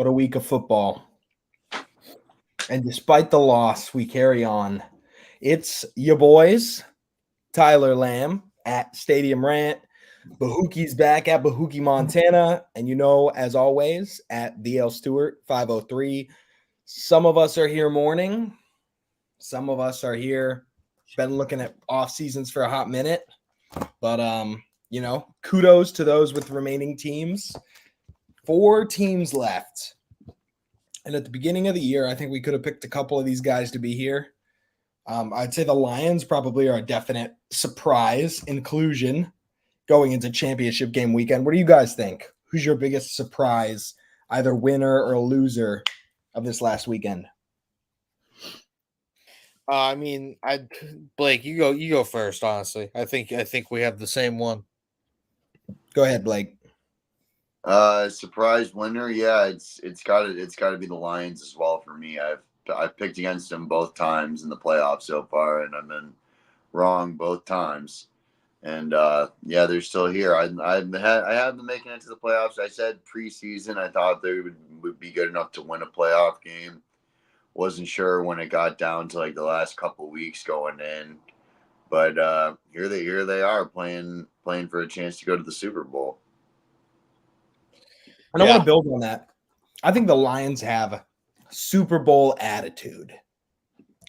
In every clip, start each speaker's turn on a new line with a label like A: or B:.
A: What a week of football. And despite the loss, we carry on. It's your boys, Tyler Lamb at Stadium Rant. Bahookie's back at Bahookie, Montana. And as always, at DL Stewart 503. Some of us are here morning. Some of us are here. Been looking at off seasons for a hot minute. But kudos to those with remaining teams. 4 teams left. And at the beginning of the year, I think we could have picked a couple of these guys to be here. I'd say the Lions probably are a definite surprise inclusion going into championship game weekend. What do you guys think? Who's your biggest surprise, either winner or loser of this last weekend?
B: Blake, you go first. Honestly, I think we have the same one.
A: Go ahead, Blake.
C: Surprise winner, yeah, it's got to be the Lions as well for me. I've picked against them both times in the playoffs so far, and I've been wrong both times. And yeah, they're still here. I had them making it to the playoffs. I said preseason I thought they would be good enough to win a playoff game. Wasn't sure when it got down to like the last couple weeks going in, but here they are playing for a chance to go to the Super Bowl.
A: And I want to build on that. I think the Lions have Super Bowl attitude.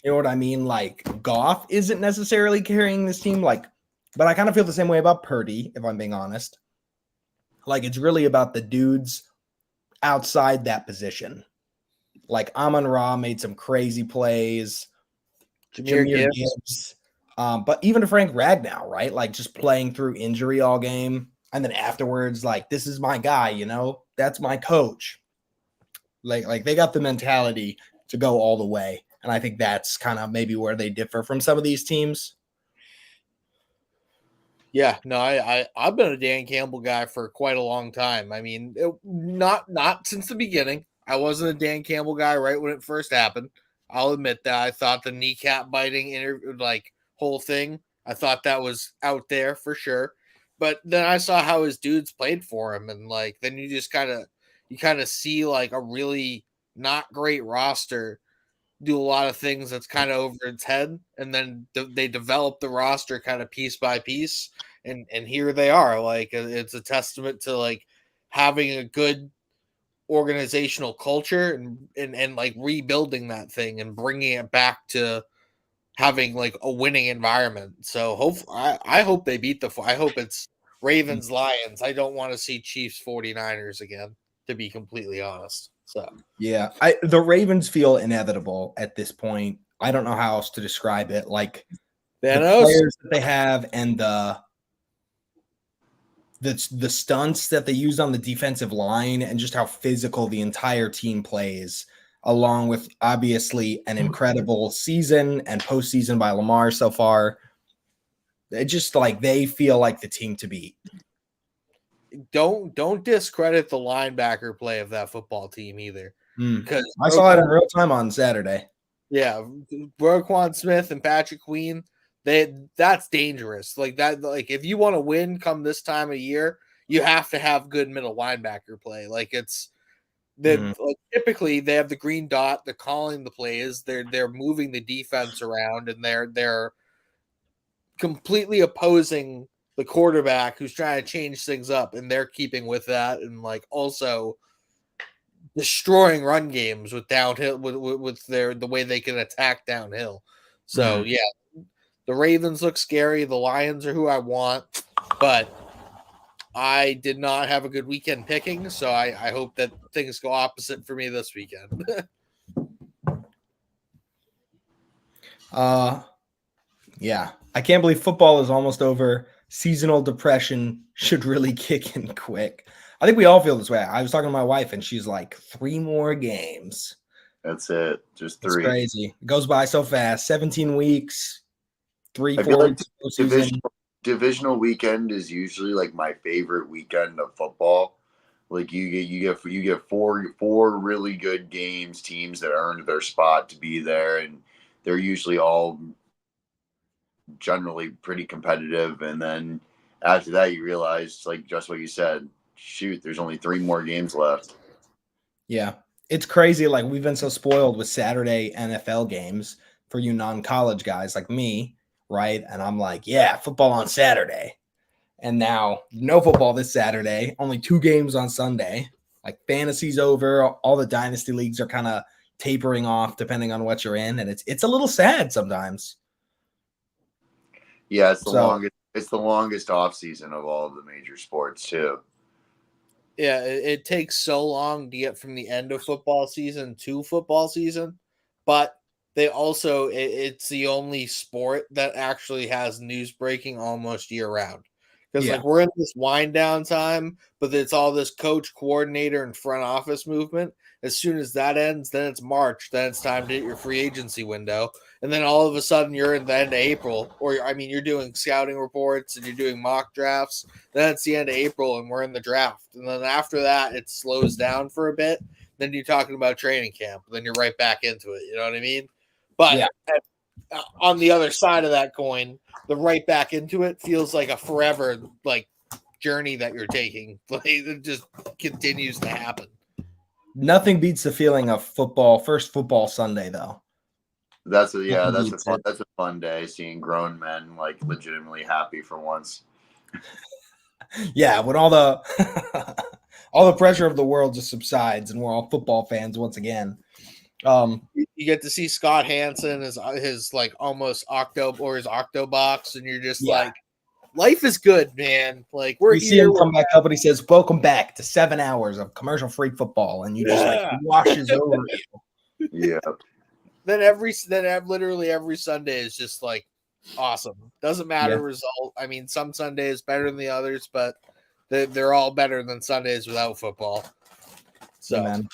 A: You know what I mean? Like Goff isn't necessarily carrying this team, but I kind of feel the same way about Purdy, if I'm being honest. Like it's really about the dudes outside that position. Like Amon-Ra made some crazy plays. Jahmyr Gibbs. But even to Frank Ragnow, right? Like just playing through injury all game. And then afterwards, like, this is my guy, that's my coach. Like they got the mentality to go all the way. And I think that's kind of maybe where they differ from some of these teams.
B: Yeah, no, I've been a Dan Campbell guy for quite a long time. I mean, not since the beginning. I wasn't a Dan Campbell guy right when it first happened. I'll admit that. I thought the kneecap biting whole thing, I thought that was out there for sure. But then I saw how his dudes played for him, and then you just kind of see like a really not great roster do a lot of things that's kind of over its head, and then they develop the roster kind of piece by piece, and here they are. Like it's a testament to like having a good organizational culture and like rebuilding that thing and bringing it back to having like a winning environment. So I hope they beat I hope it's Ravens Lions. I don't want to see Chiefs 49ers again, to be completely honest. So
A: yeah, the Ravens feel inevitable at this point. I don't know how else to describe it. Like the players that they have and the stunts that they use on the defensive line and just how physical the entire team plays, along with obviously an incredible season and postseason by Lamar so far. It just like they feel like the team to beat.
B: Don't discredit the linebacker play of that football team either.
A: Because I saw it in real time on Saturday.
B: Yeah, Roquan Smith and Patrick Queen, that's dangerous. Like that, like if you want to win come this time of year, you have to have good middle linebacker play. Like it's like typically they have the green dot, they're calling the plays, they're moving the defense around, and they're completely opposing the quarterback who's trying to change things up, and they're keeping with that, and like also destroying run games with downhill with the way they can attack downhill. So yeah, the Ravens look scary. The Lions are who I want, but I did not have a good weekend picking, so I hope that things go opposite for me this weekend.
A: Yeah, I can't believe football is almost over. Seasonal depression should really kick in quick. I think we all feel this way. I was talking to my wife, and she's like, 3 more games.
C: That's it. Just 3.
A: It's crazy. It goes by so fast. 17 weeks, 4 weeks.
C: Divisional weekend is usually like my favorite weekend of football. Like you get four really good games, teams that earned their spot to be there, and they're usually all generally pretty competitive. And then after that, you realize, like just what you said, shoot, there's only 3 more games left.
A: Yeah. It's crazy. Like, we've been so spoiled with Saturday NFL games for you non-college guys like me, right? And I'm like, yeah, football on Saturday. And now no football this Saturday, only 2 games on Sunday. Like, fantasy's over. All the dynasty leagues are kind of tapering off depending on what you're in. And it's a little sad sometimes.
C: Yeah, it's the
A: So
C: longest. It's the longest off season of all of the major sports too.
B: Yeah, it takes so long to get from the end of football season to football season, but they also it's the only sport that actually has news breaking almost year round. Because
A: yeah,
B: like we're in this wind down time, but it's all this coach, coordinator, and front office movement. As soon as that ends, then it's March. Then it's time to hit your free agency window, and then all of a sudden you're in the end of April, or I mean you're doing scouting reports and you're doing mock drafts. Then it's the end of April and we're in the draft. And then after that, it slows down for a bit. Then you're talking about training camp. Then you're right back into it. You know what I mean? But
A: yeah.
B: on the other side of that coin, the right back into it feels like a forever like journey that you're taking. Like it just continues to happen.
A: Nothing beats the feeling of football, first football Sunday, though.
C: That's
A: Nothing beats it.
C: that's a fun day seeing grown men like legitimately happy for once.
A: Yeah, when all the all the pressure of the world just subsides and we're all football fans once again.
B: You get to see Scott Hansen his like almost octo or his octo box, and you're just
A: Yeah.
B: like, life is good, man. Like we're
A: You see
B: here.
A: him come back up and he says, "Welcome back to 7 hours of commercial-free football," and you just like
B: Yeah.
A: washes over you.
C: Yeah.
B: Then literally every Sunday is just like awesome. Doesn't matter
A: Yeah.
B: result. I mean, some Sundays better than the others, but they're all better than Sundays without football. So,
A: Amen.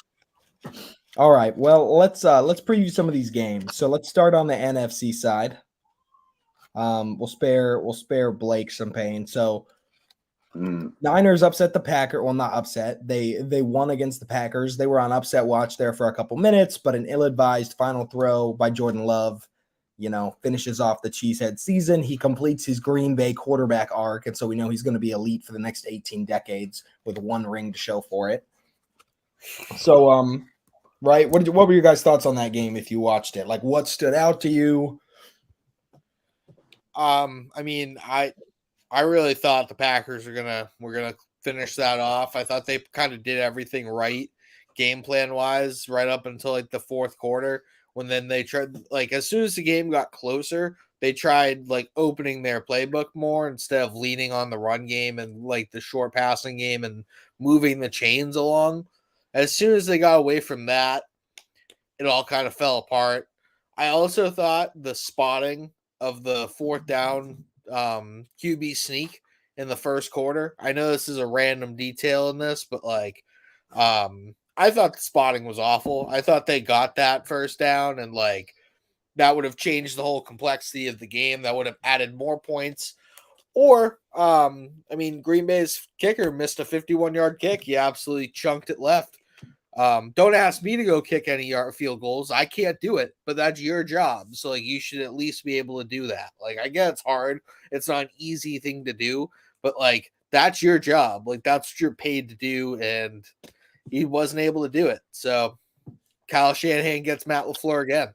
A: All right. Well, let's preview some of these games. So let's start on the NFC side. We'll spare Blake some pain. So Niners upset the Packers. Well, not upset. They won against the Packers. They were on upset watch there for a couple minutes, but an ill-advised final throw by Jordan Love, finishes off the Cheesehead season. He completes his Green Bay quarterback arc, and so we know he's going to be elite for the next 18 decades with 1 ring to show for it. So, right, what were your guys' thoughts on that game if you watched it? Like, what stood out to you?
B: I mean, I really thought the Packers were gonna finish that off. I thought they kind of did everything right, game plan wise, right up until like the fourth quarter. When then they tried, like as soon as the game got closer, they tried like opening their playbook more instead of leaning on the run game and like the short passing game and moving the chains along. As soon as they got away from that, it all kind of fell apart. I also thought the spotting of the fourth down QB sneak in the first quarter. I know this is a random detail in this, but like I thought the spotting was awful. I thought they got that first down and like that would have changed the whole complexity of the game. That would have added more points. Or I mean Green Bay's kicker missed a 51-yard kick. He absolutely chunked it left. Don't ask me to go kick any field goals. I can't do it, but that's your job. So like you should at least be able to do that. Like I get it's hard. It's not an easy thing to do, but like that's your job. Like that's what you're paid to do, and he wasn't able to do it. So Kyle Shanahan gets Matt LaFleur again.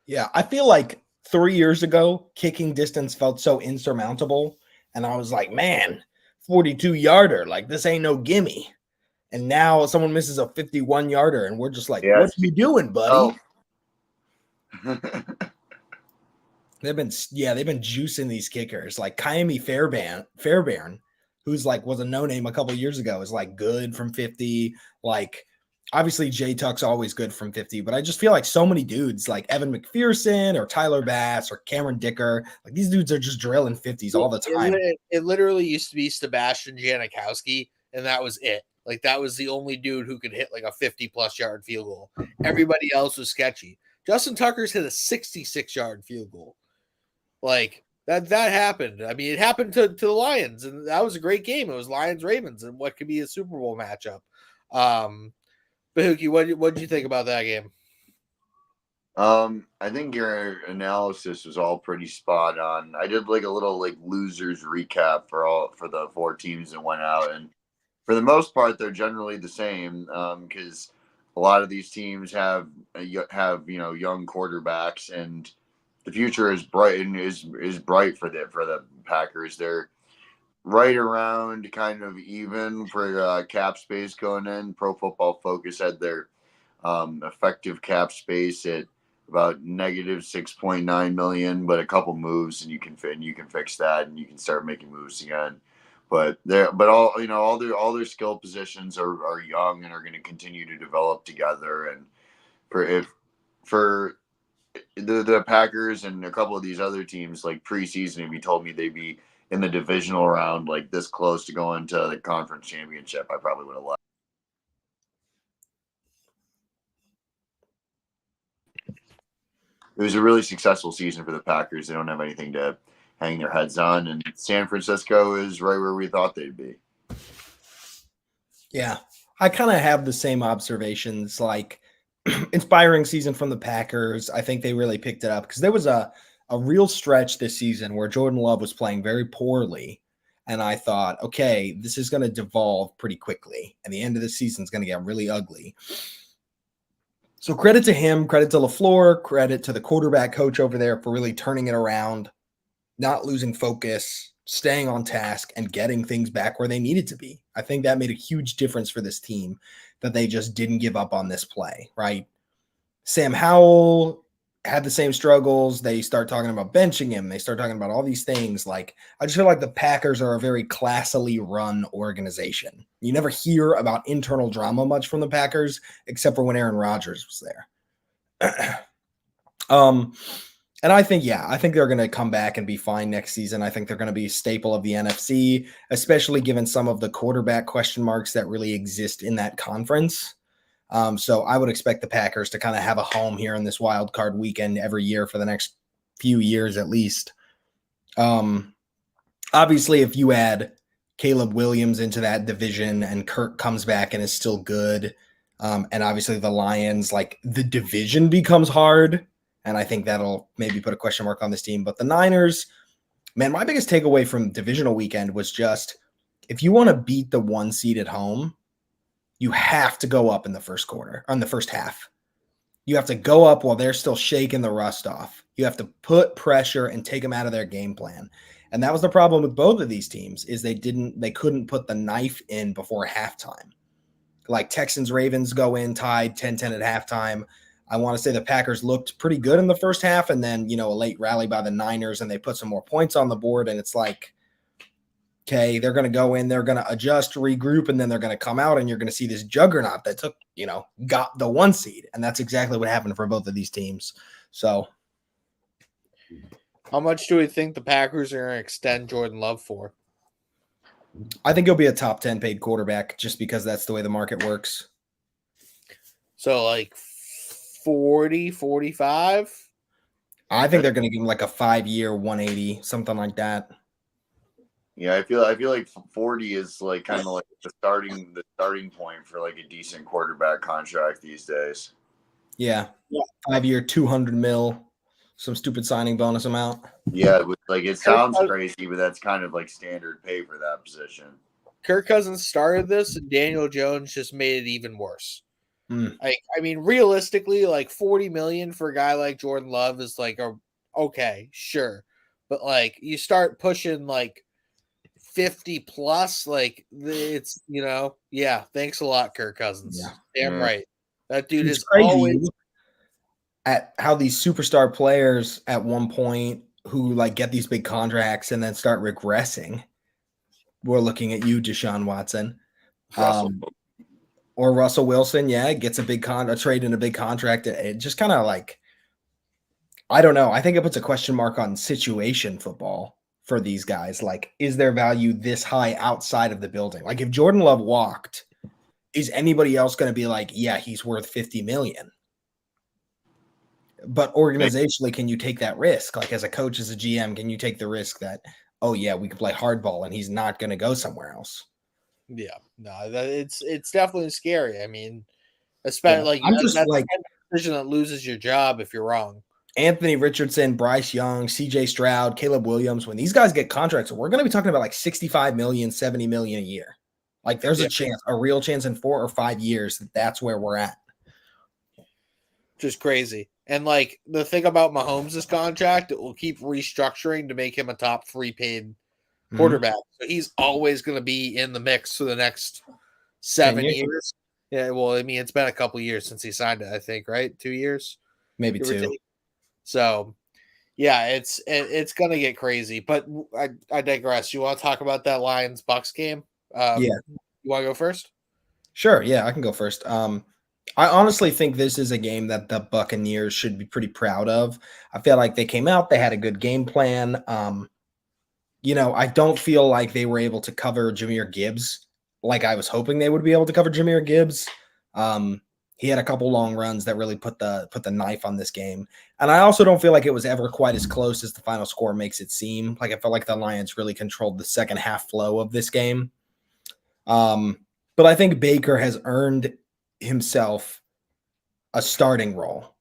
A: Yeah, I feel like 3 years ago, kicking distance felt so insurmountable, and I was like, man, 42-yarder, like this ain't no gimme. And now someone misses a 51-yarder, and we're just like,
C: Yes.
A: what you doing, buddy?
C: Oh.
A: They've been juicing these kickers. Like Kaimi Fairbairn, who's like was a no-name a couple years ago, is like good from 50. Like obviously Jay Tuck's always good from 50, but I just feel like so many dudes like Evan McPherson or Tyler Bass or Cameron Dicker, like these dudes are just drilling 50s all the time.
B: It literally used to be Sebastian Janikowski, and that was it. Like that was the only dude who could hit like a 50+ yard field goal. Everybody else was sketchy. Justin Tucker's hit a 66-yard field goal. Like that happened. I mean, it happened to the Lions, and that was a great game. It was Lions Ravens, and what could be a Super Bowl matchup. Bahookie, what did you think about that game?
C: I think your analysis was all pretty spot on. I did like a little like losers recap for the 4 teams that went out, and for the most part, they're generally the same. Because a lot of these teams have young quarterbacks, and the future is bright and is bright for the Packers. They're right around kind of even for cap space going in. Pro Football Focus had their effective cap space at about negative 6.9 million, but a couple moves and you can fix that and you can start making moves again. But all their skill positions are young and are going to continue to develop together. And for the Packers and a couple of these other teams, like preseason, if you told me they'd be in the divisional round like this close to going to the conference championship, I probably would have left. It was a really successful season for the Packers. They don't have anything to hang their heads on, and San Francisco is right where we thought they'd be.
A: Yeah, I kind of have the same observations, like inspiring season from the Packers. I think they really picked it up because there was a real stretch this season where Jordan Love was playing very poorly. And I thought, okay, this is going to devolve pretty quickly. And the end of the season is going to get really ugly. So credit to him, credit to LaFleur, credit to the quarterback coach over there for really turning it around, not losing focus, staying on task, and getting things back where they needed to be. I think that made a huge difference for this team, that they just didn't give up on this play, right? Sam Howell had the same struggles. They start talking about benching him. They start talking about all these things. Like, I just feel like the Packers are a very classily run organization. You never hear about internal drama much from the Packers, except for when Aaron Rodgers was there. And I think they're going to come back and be fine next season. I think they're going to be a staple of the NFC, especially given some of the quarterback question marks that really exist in that conference. So I would expect the Packers to kind of have a home here in this wild card weekend every year for the next few years at least. Obviously, if you add Caleb Williams into that division and Kirk comes back and is still good, and obviously the Lions, like, the division becomes hard, and I think that'll maybe put a question mark on this team. But the Niners, man, my biggest takeaway from divisional weekend was just, if you want to beat the 1 seed at home, you have to go up in the first quarter, on the first half. You have to go up while they're still shaking the rust off. You have to put pressure and take them out of their game plan. And that was the problem with both of these teams, is they couldn't put the knife in before halftime. Like Texans, Ravens go in tied 10-10 at halftime. I want to say the Packers looked pretty good in the first half, and then, a late rally by the Niners, and they put some more points on the board, and it's like, okay, they're going to go in, they're going to adjust, regroup, and then they're going to come out, and you're going to see this juggernaut that got the 1 seed. And that's exactly what happened for both of these teams. So,
B: how much do we think the Packers are going to extend Jordan Love for?
A: I think he'll be a top 10 paid quarterback just because that's the way the market works.
B: So like 40, 45?
A: I think they're going to give him like a 5-year 180, something like that.
C: Yeah, I feel like 40 is like kind of like the starting point for like a decent quarterback contract these days.
A: Yeah. 5-year 200 mil, some stupid signing bonus amount.
C: Yeah, it sounds crazy, but that's kind of like standard pay for that position.
B: Kirk Cousins started this, and Daniel Jones just made it even worse.
A: Like,
B: I mean, realistically, like $40 million for a guy like Jordan Love is like okay, sure, but like you start pushing like 50 plus, like it's yeah. Thanks a lot, Kirk Cousins. Yeah. Damn right, that dude is
A: crazy.
B: Always
A: at how these superstar players at one point who like get these big contracts and then start regressing. We're looking at you, Deshaun Watson. Or Russell Wilson, gets a big trade in a big contract. It just kind of like, I don't know. I think it puts a question mark on situation football for these guys. Like, is their value this high outside of the building? Like, if Jordan Love walked, is anybody else going to be like, yeah, he's worth $50 million? But organizationally, can you take that risk? Like, as a coach, as a GM, can you take the risk that, oh yeah, we could play hardball and he's not going to go somewhere else?
B: Yeah, no, it's definitely scary. I mean, especially that's the decision that loses your job if you're wrong.
A: Anthony Richardson, Bryce Young, CJ Stroud, Caleb Williams, when these guys get contracts, we're going to be talking about like 65 million, 70 million a year. Like, there's a real chance in 4 or 5 years that's where we're at.
B: Just crazy. And like the thing about Mahomes' contract, it will keep restructuring to make him a top 3 paid quarterback. So he's always going to be in the mix for the next 7
A: years?
B: years. Yeah, well, I mean, it's been a couple years since he signed it, I think, right? 2 years,
A: Maybe
B: give or
A: 2.
B: take. So, yeah, it's going to get crazy. But I digress. You want to talk about that Lions Bucks game?
A: Yeah.
B: You want to go first?
A: Sure, yeah, I can go first. I honestly think this is a game that the Buccaneers should be pretty proud of. I feel like they came out, they had a good game plan. I don't feel like they were able to cover Jahmyr Gibbs like I was hoping they would be able to cover Jahmyr Gibbs. He had a couple long runs that really put the knife on this game. And I also don't feel like it was ever quite as close as the final score makes it seem. Like I felt like the Lions really controlled the second half flow of this game. But I think Baker has earned himself a starting role.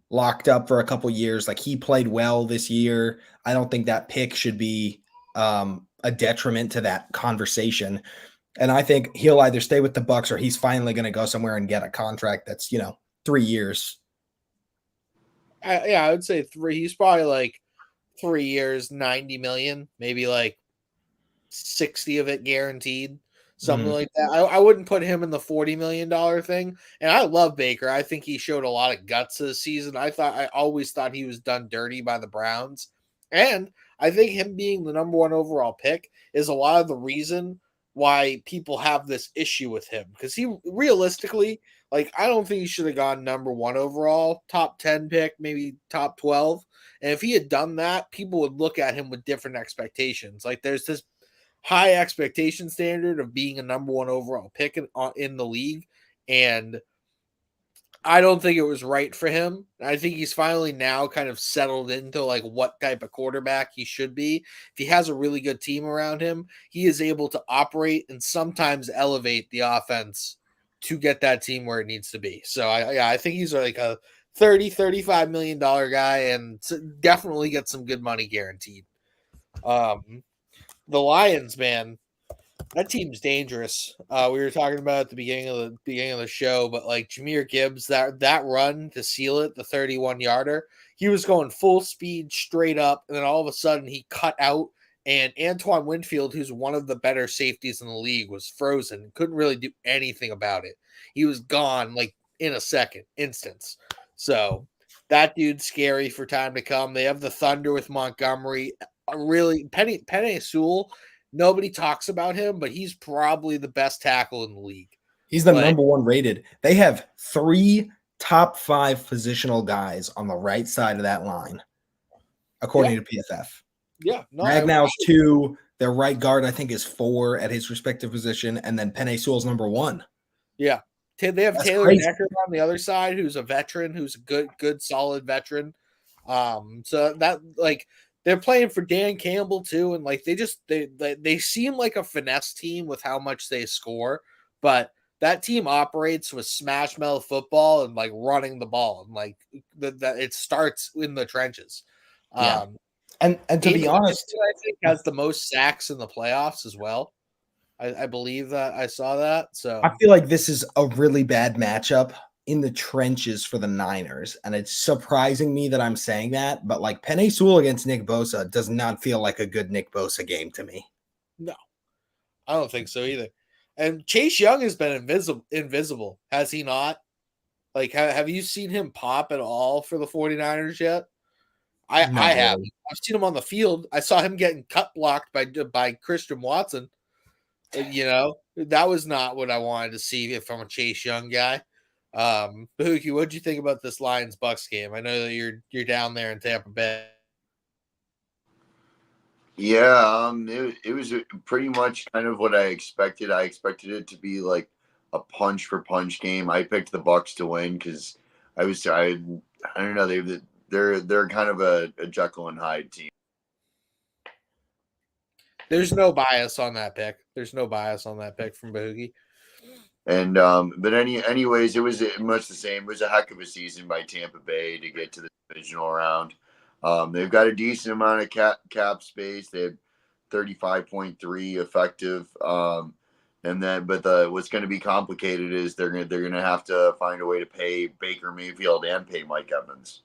A: Locked up for a couple years. Like he played well this year. I don't think that pick should be a detriment to that conversation. And I think he'll either stay with the Bucks or he's finally going to go somewhere and get a contract that's 3 years.
B: I would say 3. He's probably like 3 years, 90 million, maybe like 60 of it guaranteed, something like that. I wouldn't put him in the $40 million thing. And I love Baker. I think he showed a lot of guts this season. I always thought he was done dirty by the Browns. And I think him being the number 1 overall pick is a lot of the reason why people have this issue with him. Because he realistically, like, I don't think he should have gone number 1 overall, top 10 pick, maybe top 12. And if he had done that, people would look at him with different expectations. Like, there's this high expectation standard of being a number 1 overall pick in the league. And I don't think it was right for him. I think he's finally now kind of settled into like what type of quarterback he should be. If he has a really good team around him, he is able to operate and sometimes elevate the offense to get that team where it needs to be. So I think he's like a $35 million guy and definitely get some good money guaranteed. The Lions, man, that team's dangerous. We were talking about at the beginning of the show, but like Jahmyr Gibbs, that run to seal it, the 31-yarder, he was going full speed straight up, and then all of a sudden he cut out, and Antoine Winfield, who's one of the better safeties in the league, was frozen, couldn't really do anything about it. He was gone like in a second, instance. So that dude's scary for time to come. They have the Thunder with Montgomery. Really, Penny Sewell. Nobody talks about him, but he's probably the best tackle in the league.
A: He's the number 1 rated. They have 3 top 5 positional guys on the right side of that line, according to PFF.
B: Yeah. No,
A: Ragnow's 2. Their right guard, I think, is 4 at his respective position, and then Penny Sewell's number 1.
B: Yeah. They have Taylor Decker on the other side, who's a veteran, who's a good, solid veteran. So that, like, they're playing for Dan Campbell too, and like they seem like a finesse team with how much they score, but that team operates with smash mouth football and like running the ball, and like that it starts in the trenches.
A: Yeah. And to be honest,
B: I think has the most sacks in the playoffs as well. I believe that I saw that. So
A: I feel like this is a really bad matchup in the trenches for the Niners, and it's surprising me that I'm saying that, but like Penny Sewell against Nick Bosa does not feel like a good Nick Bosa game to me.
B: No, I don't think so either. And Chase Young has been invisible, has he not? Like, have you seen him pop at all for the 49ers yet? I have.
A: Really.
B: I've seen him on the field. I saw him getting cut blocked by Christian Watson. That was not what I wanted to see from a Chase Young guy. Bahookie, what'd you think about this Lions Bucks game? I know that you're down there in Tampa Bay.
C: Yeah, it was pretty much kind of what I expected. I expected it to be like a punch for punch game. I picked the Bucks to win because I don't know, they're kind of a Jekyll and Hyde team.
B: There's no bias on that pick. There's no bias on that pick from Bahookie.
C: And but anyways, it was much the same. It was a heck of a season by Tampa Bay to get to the divisional round. They've got a decent amount of cap space. They had 35.3 effective. And then, but what's going to be complicated is they're gonna have to find a way to pay Baker Mayfield and pay Mike Evans.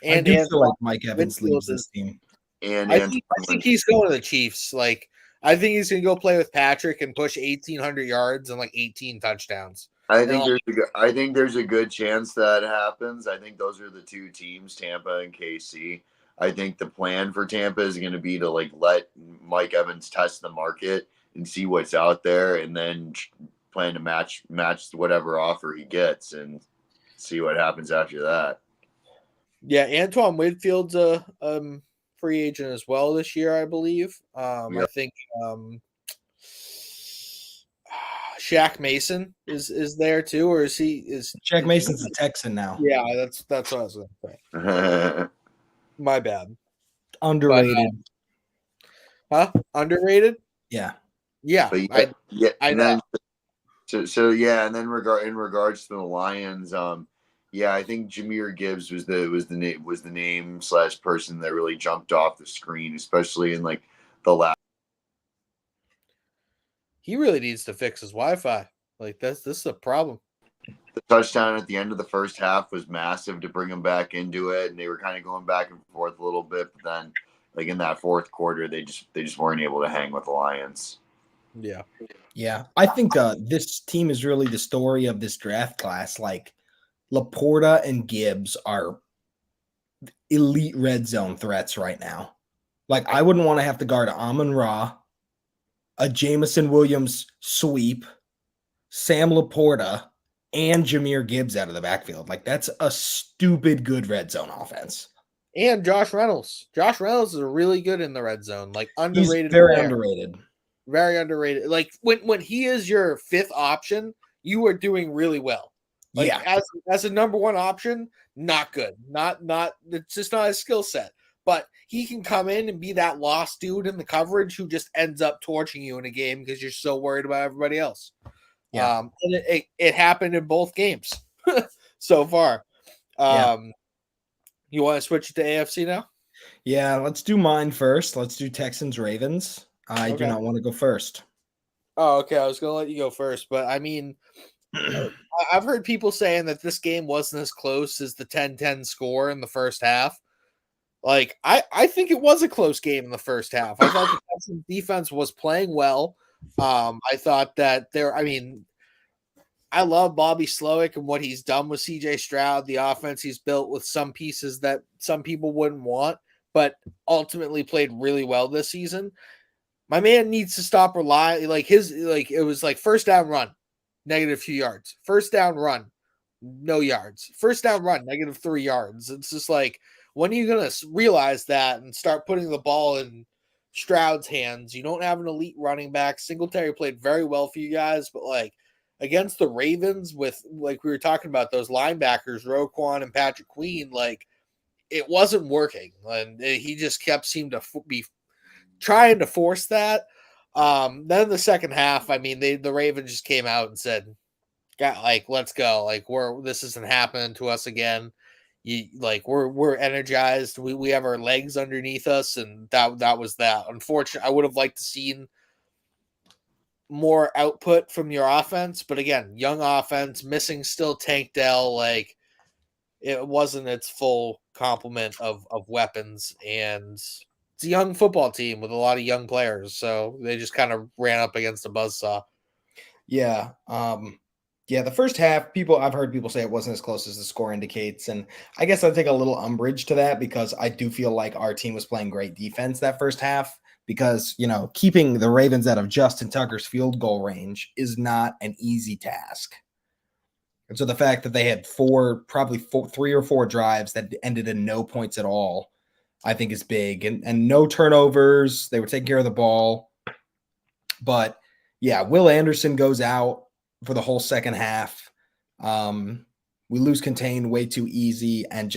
A: I
B: And
A: do feel like
B: Antoine
A: Mike Evans
B: Winfield
A: leaves this team.
C: And
B: I think he's going to the Chiefs. Like, I think he's going to go play with Patrick and push 1,800 yards and like 18 touchdowns.
C: I think there's a good chance that happens. I think those are the two teams, Tampa and KC. I think the plan for Tampa is going to be to like let Mike Evans test the market and see what's out there, and then plan to match whatever offer he gets and see what happens after that.
B: Yeah, Antoine Winfield's a free agent as well this year, I believe.
C: Yep.
B: I think Shaq Mason is there too, or is
A: Shaq Mason's a Texan now.
B: Yeah, that's what I was going to say. My bad.
A: Underrated.
B: Underrated?
A: Yeah.
B: Yeah.
C: But
B: I know.
C: And then in regards to the Lions, I think Jahmyr Gibbs was the name / person that really jumped off the screen, especially in like the last.
B: He really needs to fix his Wi-Fi. Like this is a problem.
C: The touchdown at the end of the first half was massive to bring him back into it, and they were kind of going back and forth a little bit. But then, like in that fourth quarter, they just weren't able to hang with the Lions.
B: Yeah.
A: Yeah. I think this team is really the story of this draft class. Like Laporta and Gibbs are elite red zone threats right now. Like I wouldn't want to have to guard Amon-Ra, a Jameson Williams sweep, Sam Laporta, and Jahmyr Gibbs out of the backfield. Like that's a stupid good red zone offense.
B: And Josh Reynolds. Josh Reynolds is really good in the red zone. Like underrated.
A: He's very underrated.
B: Very underrated. Like when he is your fifth option, you are doing really well. Like
A: yeah.
B: As a number one option, not good. Not it's just not his skill set. But he can come in and be that lost dude in the coverage who just ends up torching you in a game because you're so worried about everybody else.
A: Yeah.
B: And it happened in both games so far. You want to switch to AFC now?
A: Yeah, let's do mine first. Let's do Texans Ravens. I do not want to go first.
B: Oh, okay. I was going to let you go first, but I mean, I've heard people saying that this game wasn't as close as the 10-10 score in the first half. Like, I think it was a close game in the first half. I thought the Texans defense was playing well. I thought that I love Bobby Slowick and what he's done with CJ Stroud, the offense he's built with some pieces that some people wouldn't want, but ultimately played really well this season. My man needs to stop relying it was like first down run, -2 yards. First down run, no yards. First down run, -3 yards. It's just like, when are you going to realize that and start putting the ball in Stroud's hands? You don't have an elite running back. Singletary played very well for you guys, but like against the Ravens with, like we were talking about, those linebackers, Roquan and Patrick Queen, like it wasn't working. And he just seemed to be trying to force that. Then the second half, the Ravens just came out and said, let's go. Like this isn't happening to us again. We're energized. We have our legs underneath us, and that was that. Unfortunately, I would have liked to seen more output from your offense, but again, young offense, missing still Tank Dell. Like it wasn't its full complement of weapons, and it's a young football team with a lot of young players, so they just kind of ran up against a buzzsaw.
A: Yeah. Yeah, the first half, I've heard people say it wasn't as close as the score indicates, and I guess I take a little umbrage to that because I do feel like our team was playing great defense that first half because, keeping the Ravens out of Justin Tucker's field goal range is not an easy task. And so the fact that they had three or four drives that ended in no points at all, I think is big, and no turnovers. They were taking care of the ball. But yeah, Will Anderson goes out for the whole second half. We lose contain way too easy, and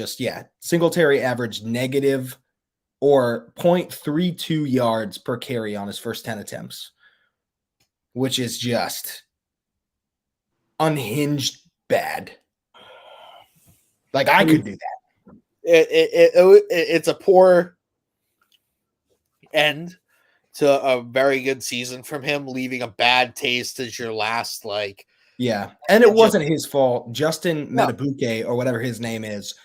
A: Singletary averaged negative or 0.32 yards per carry on his first 10 attempts, which is just unhinged bad. Like I could do that.
B: It's a poor end to a very good season from him, leaving a bad taste as your last, like,
A: Yeah. And it
B: just
A: wasn't his fault. Justin
B: no.
A: Metabuke, or whatever his name is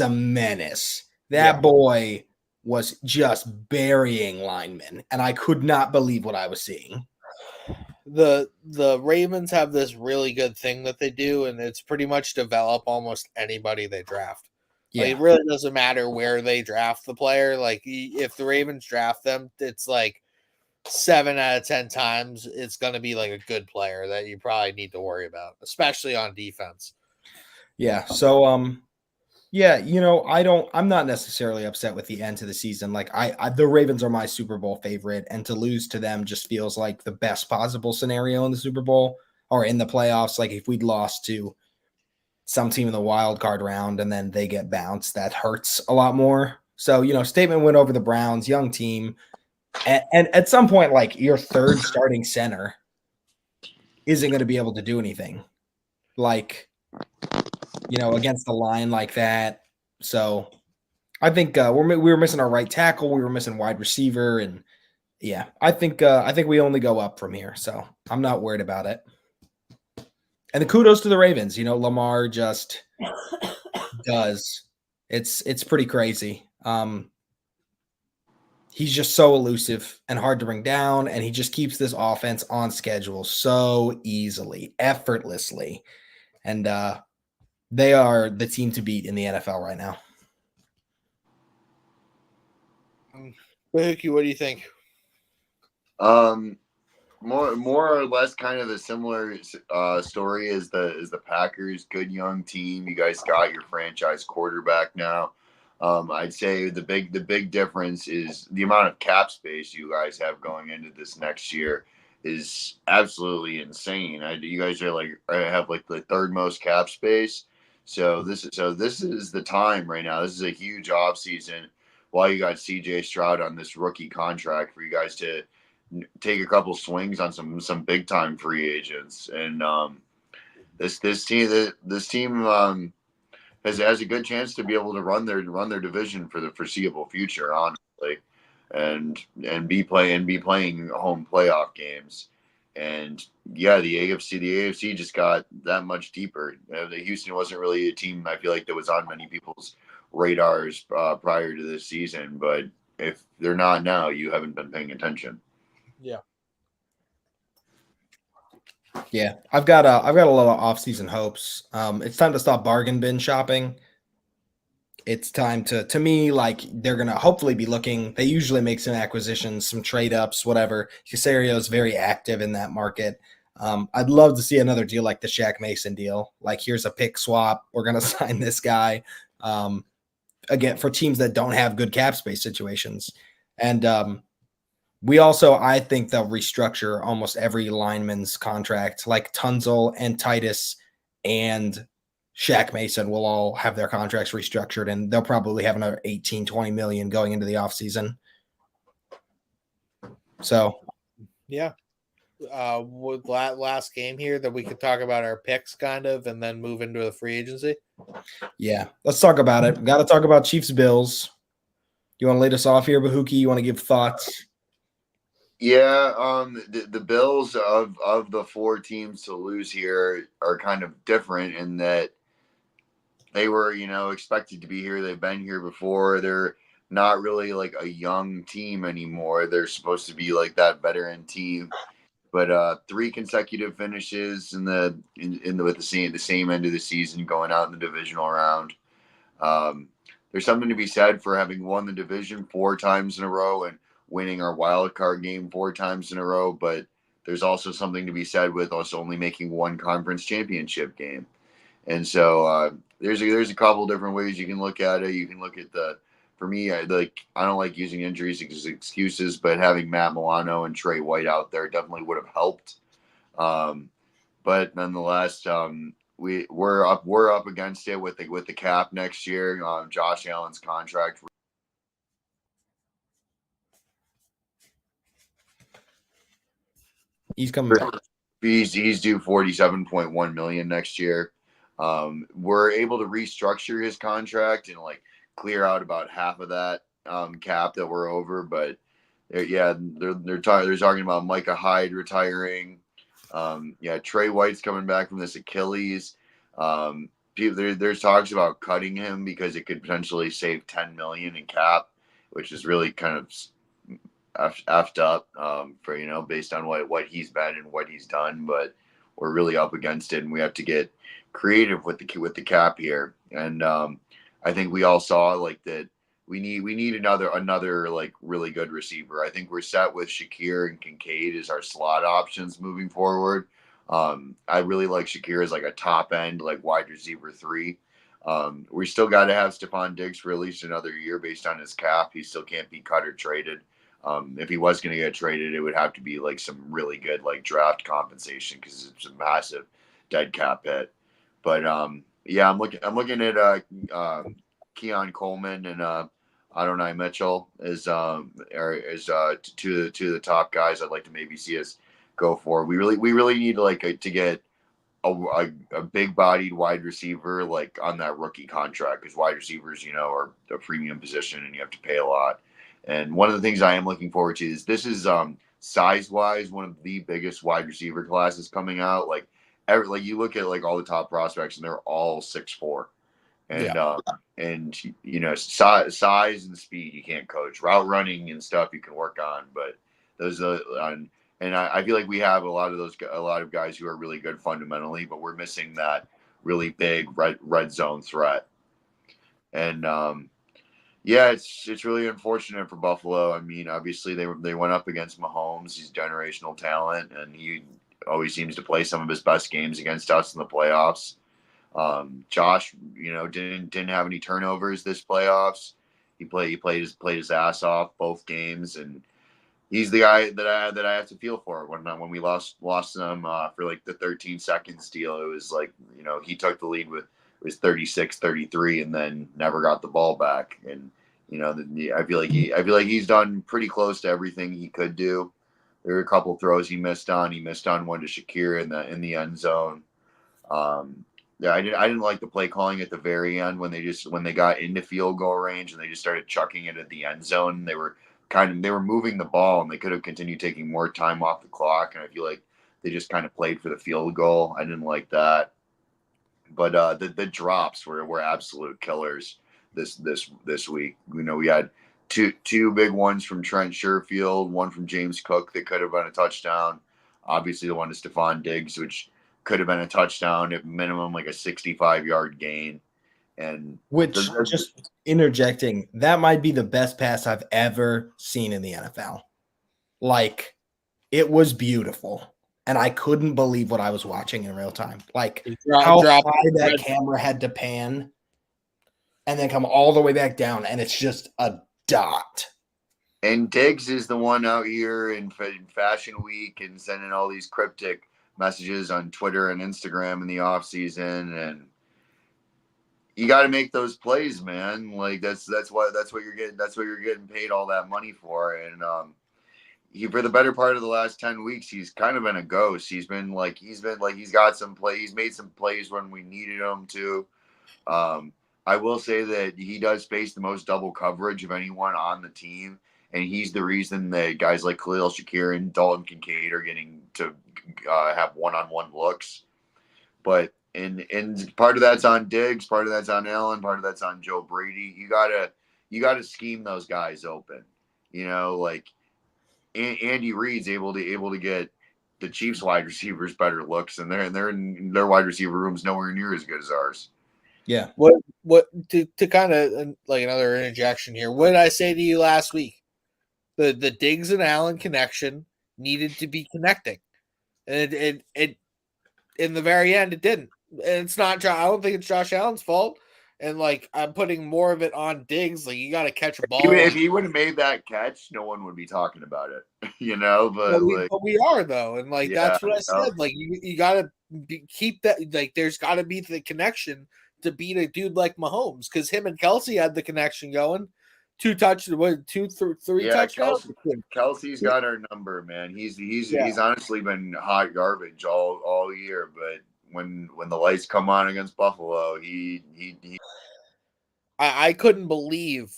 A: a menace. That
B: Yeah.
A: boy was just burying linemen, and I could not believe what I was seeing.
B: The Ravens have this really good thing that they do, and it's pretty much develop almost anybody they draft. Like,
A: Yeah.
B: it really doesn't matter where they draft the player. Like, if the Ravens draft them, it's like 7 out of 10 times it's going to be like a good player that you probably need to worry about, especially on defense.
A: Yeah. So yeah, I'm not necessarily upset with the end to the season. Like the Ravens are my Super Bowl favorite, and to lose to them just feels like the best possible scenario in the Super Bowl or in the playoffs. Like if we'd lost to some team in the wild card round and then they get bounced, that hurts a lot more. So, statement win over the Browns, young team. And at some point, like your third starting center isn't going to be able to do anything. Like, against the line like that. So I think we were missing our right tackle. We were missing wide receiver, and yeah, I think we only go up from here. So I'm not worried about it. And the kudos to the Ravens. Lamar just does. It's pretty crazy. He's just so elusive and hard to bring down, and he just keeps this offense on schedule so easily, effortlessly, and they are the team to beat in the NFL right now.
B: Bahookie, what do you think?
C: More or less kind of a similar story as the Packers. Good young team. You guys got your franchise quarterback now. I'd say the big difference is the amount of cap space you guys have going into this next year is absolutely insane. You guys have like the third most cap space. So this is the time right now. This is a huge offseason while you got CJ Stroud on this rookie contract for you guys to take a couple swings on some big time free agents. And this team has a good chance to be able to run their division for the foreseeable future, honestly, and be playing home playoff games. And yeah, the AFC just got that much deeper. The Houston wasn't really a team I feel like that was on many people's radars prior to this season, but if they're not now, you haven't been paying attention.
B: Yeah.
A: Yeah, I've got a lot of off-season hopes. It's time to stop bargain bin shopping. It's time to me, like they're gonna hopefully be looking. They usually make some acquisitions, some trade ups, whatever. Casario is very active in that market. I'd love to see another deal like the Shaq Mason deal. Like, here's a pick swap. We're gonna sign this guy. Again, for teams that don't have good cap space situations, and we also, I think they'll restructure almost every lineman's contract, like Tunzel and Titus and Shaq Mason will all have their contracts restructured, and they'll probably have another 18, 20 million going into the offseason. So,
B: yeah. With last game here that we could talk about our picks kind of and then move into the free agency.
A: Yeah, let's talk about it. Got to talk about Chiefs Bills. You want to lead us off here, Bahookie? You want to give thoughts?
C: Yeah, the Bills of the four teams to lose here are kind of different in that they were, expected to be here. They've been here before. They're not really like a young team anymore. They're supposed to be like that veteran team. But 3 consecutive finishes with the same end of the season, going out in the divisional round. There's something to be said for having won the division 4 times in a row and winning our wild card game 4 times in a row. But there's also something to be said with us only making 1 conference championship game. And so there's a couple different ways you can look at it. You can look at for me, I don't like using injuries as excuses, but having Matt Milano and Trey White out there definitely would have helped. But nonetheless, we're up against it with the cap next year. Josh Allen's contract.
A: He's coming back.
C: He's due $47.1 million next year. We're able to restructure his contract and clear out about half of that cap that we're over, but They're talking about Micah Hyde retiring. Trey White's coming back from this Achilles. There's talks about cutting him because it could potentially save $10 million in cap, which is really kind of effed up for based on what he's been and what he's done. But we're really up against it, and we have to get creative with the cap here. And I think we all saw like that. We need another like really good receiver. I think we're set with Shakir and Kincaid as our slot options moving forward. I really like Shakir as like a top end like wide receiver 3. We still got to have Stephon Diggs for at least another year based on his cap. He still can't be cut or traded. If he was going to get traded, it would have to be like some really good like draft compensation because it's a massive dead cap hit. But I'm looking at Keon Coleman and Adonai Mitchell is two of the top guys I'd like to maybe see us go for. We really need to get a big bodied wide receiver like on that rookie contract because wide receivers are a premium position and you have to pay a lot. And one of the things I am looking forward to is this is size wise one of the biggest wide receiver classes coming out. Like you look at like all the top prospects and they're all 6'4". And size and speed you can't coach. Route running and stuff you can work on, but those and I feel like we have a lot of guys who are really good fundamentally, but we're missing that really big red zone threat. And it's really unfortunate for Buffalo. I mean, obviously they went up against Mahomes. He's generational talent, and he always seems to play some of his best games against us in the playoffs. Josh, didn't have any turnovers this playoffs. He played his ass off both games, and he's the guy that I have to feel for. When we lost them for like the 13 seconds deal, it was like he took the lead with it was 36-33 and then never got the ball back. And I feel like he's done pretty close to everything he could do. There were a couple throws he missed on. He missed on one to Shakir in the end zone. I didn't like the play calling at the very end when they got into field goal range and they just started chucking it at the end zone. They were moving the ball and they could have continued taking more time off the clock. And I feel like they just kind of played for the field goal. I didn't like that. But the drops were absolute killers this week. We had two big ones from Trent Sherfield, one from James Cook that could have been a touchdown. Obviously the one to Stephon Diggs, which could have been a touchdown at minimum, like a 65-yard gain. And
A: just interjecting, that might be the best pass I've ever seen in the NFL. Like, it was beautiful, and I couldn't believe what I was watching in real time. Like how high that camera had to pan and then come all the way back down, and it's just a dot.
C: And Diggs is the one out here in Fashion Week and sending all these cryptic messages on Twitter and Instagram in the off season, and you got to make those plays, man. Like that's what you're getting. That's what you're getting paid all that money for. And for the better part of the last 10 weeks, he's kind of been a ghost. He's got some play. He's made some plays when we needed him to. I will say that he does face the most double coverage of anyone on the team. And he's the reason that guys like Khalil Shakir and Dalton Kincaid are getting to have one-on-one looks. But and part of that's on Diggs, part of that's on Allen, part of that's on Joe Brady. You gotta scheme those guys open. Like Andy Reid's able to get the Chiefs wide receivers better looks, and their wide receiver room's nowhere near as good as ours.
A: Yeah.
B: What to kind of like another interjection here? What did I say to you last week? The Diggs and Allen connection needed to be connecting, and it in the very end it didn't. And it's not. I don't think it's Josh Allen's fault. And like I'm putting more of it on Diggs. Like you got to catch a ball.
C: If he would have made that catch, no one would be talking about it. But
B: we are though, and like that's what I said. Like you got to keep that. Like there's got to be the connection to beat a dude like Mahomes because him and Kelsey had the connection going. 3 touchdowns.
C: Kelsey's got our number, man. He's honestly been hot garbage all year, but when the lights come on against Buffalo, he
B: I couldn't believe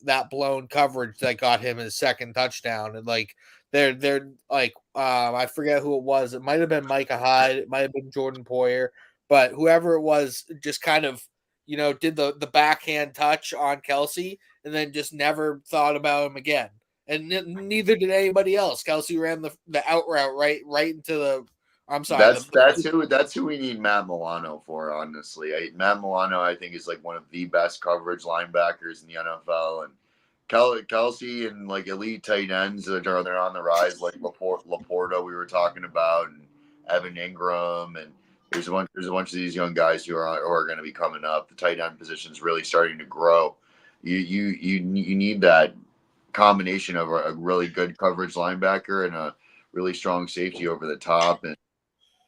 B: that blown coverage that got him his second touchdown. And like they're like I forget who it was. It might have been Micah Hyde, it might have been Jordan Poyer, but whoever it was just kind of did the backhand touch on Kelsey and then just never thought about him again. And neither did anybody else. Kelsey ran the out route right into the. I'm sorry.
C: That's who we need Matt Milano for. Honestly, Matt Milano I think is like one of the best coverage linebackers in the NFL, and Kelsey and like elite tight ends that are they're on the rise, like Laporta we were talking about, and Evan Ingram, and there's a bunch of these young guys who are going to be coming up. The tight end position is really starting to grow. You need that combination of a really good coverage linebacker and a really strong safety over the top. And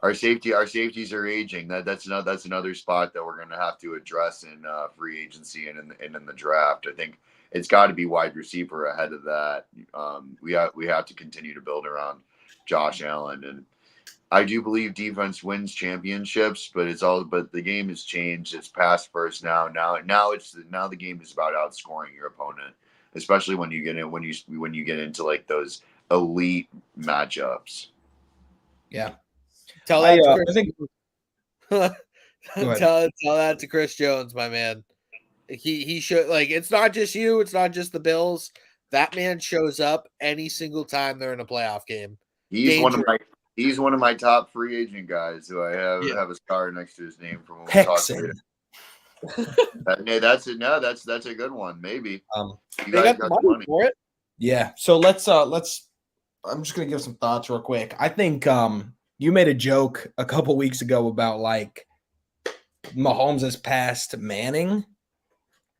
C: our safeties are aging. That's another spot that we're going to have to address in free agency and in the draft. I think it's got to be wide receiver ahead of that. We have to continue to build around Josh Allen, and I do believe defense wins championships, but the game has changed. It's past first now. Now the game is about outscoring your opponent, especially when you get into like those elite matchups.
A: Yeah.
B: Tell that to Chris Jones, my man. He should, like, it's not just you, it's not just the Bills. That man shows up any single time they're in a playoff game.
C: He's one of my top free agent guys who I have a star next to his name from when we talked later. That's a good one. Maybe
B: you guys got the money for it.
A: Yeah. So let's. I'm just gonna give some thoughts real quick. I think you made a joke a couple weeks ago about like Mahomes has passed Manning,